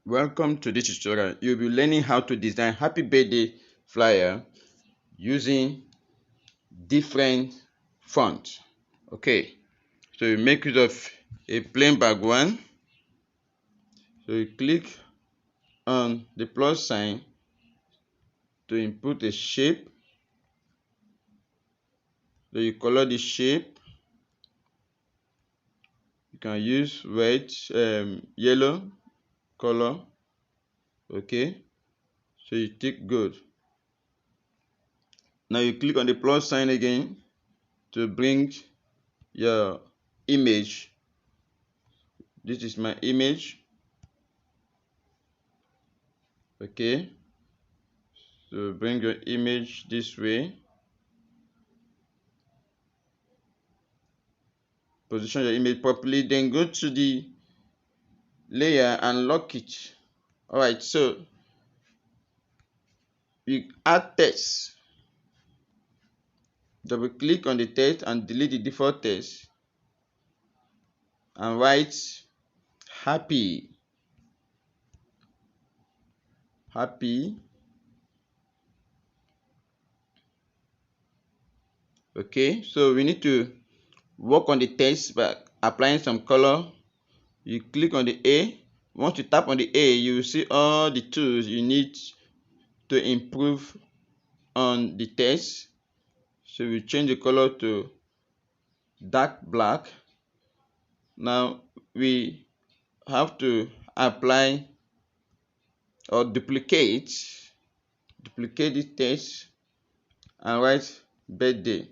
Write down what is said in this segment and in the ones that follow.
Welcome to this tutorial. You'll be learning how to design happy birthday flyer using different fonts. Okay, so you make use of a plain background. So you click on the plus sign to input a shape. So you color the shape. You can use red, yellow color. Okay, so you tick good. Now you click on the plus sign again to bring your image. This is my image. Okay, so bring your image this way, position your image properly, then go to the layer and lock it. Alright, so you add text. Double click on the text and delete the default text and write happy. Okay, so we need to work on the text by applying some color. You click on the A. Once you tap on the A, you will see all the tools you need to improve on the text. So we change the color to dark black. Now we have to apply or duplicate this text and write birthday.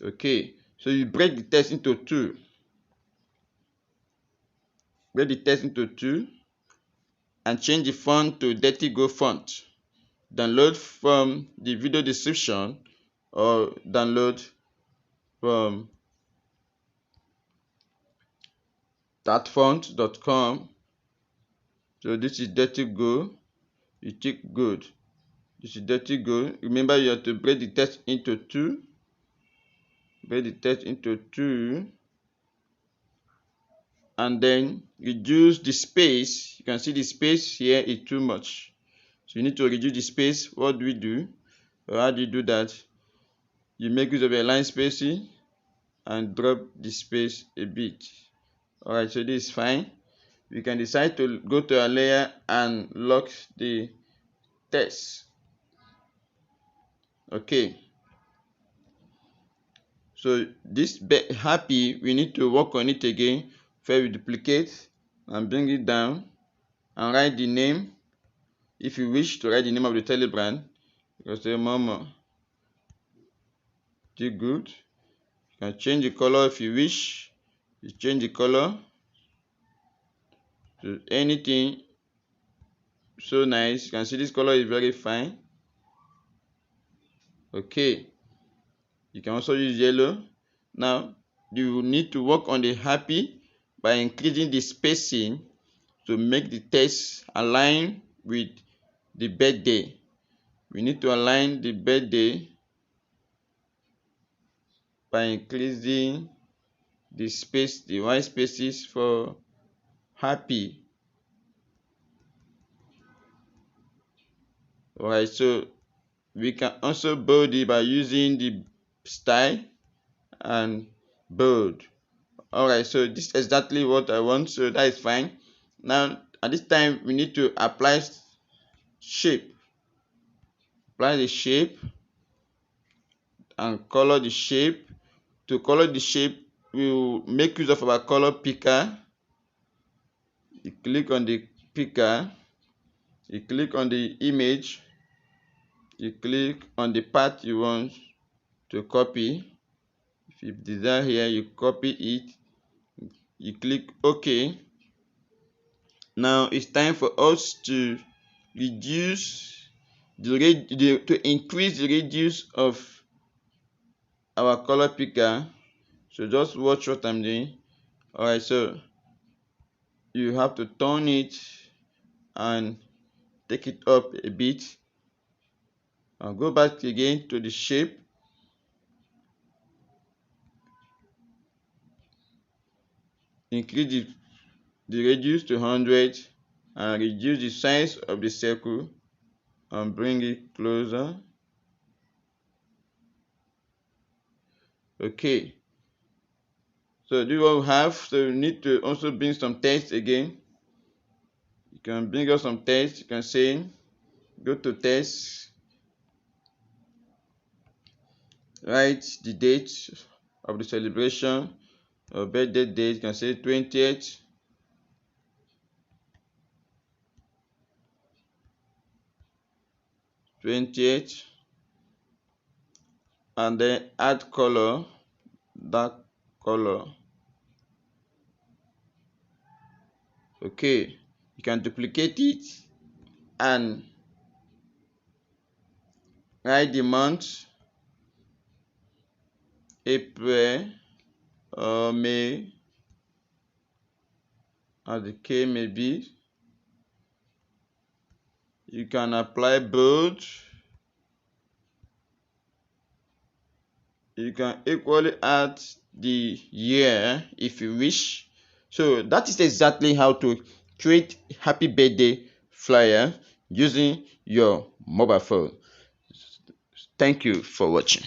Okay, so you break the text into two. Break the text into two and change the font to Dirty Go font. Download from the video description or download from thatfont.com. So this is Dirty Go. You tick good. This is Dirty Go. Remember, you have to break the text into two. Break the text into two. And then reduce the space. You can see the space here is too much. So you need to reduce the space. What do we do? Or how do you do that? You make use of a line spacing and drop the space a bit. Alright, so this is fine. We can decide to go to a layer and lock the text. Okay. So this happy, we need to work on it again. First we duplicate and bring it down and write the name. If you wish to write the name of the telebrand, you can say Momo. Do good. You can change the color if you wish. You change the color to anything. So nice. You can see this color is very fine. Okay. You can also use yellow. Now you need to work on the happy by increasing the spacing to make the text align with the birthday. We need to align the birthday by increasing the space, the white spaces for happy. Alright, so we can also bold it by using the style and bold. Alright, so this is exactly what I want, so that is fine. Now at this time we need to apply shape. Apply the shape and color the shape. To color the shape, we will make use of our color picker. You click on the picker, you click on the image, you click on the part you want to copy. If you desire here, you copy it, you click OK. Now it's time for us to reduce to increase the radius of our color picker. So just watch what I'm doing. Alright, so you have to turn it and take it up a bit. I'll go back again to the shape. increase the radius to 100 and reduce the size of the circle and bring it closer. Okay, so this is what we have. So we need to also bring some text again. You can bring up some text. You can say, go to text, write the date of the celebration or birthday date. You can say 20th. And then add color, dark color. Okay, you can duplicate it and write the month, April or May, as the case may be. You can apply bold. You can equally add the year if you wish. So that is exactly how to create happy birthday flyer using your mobile phone. Thank you for watching.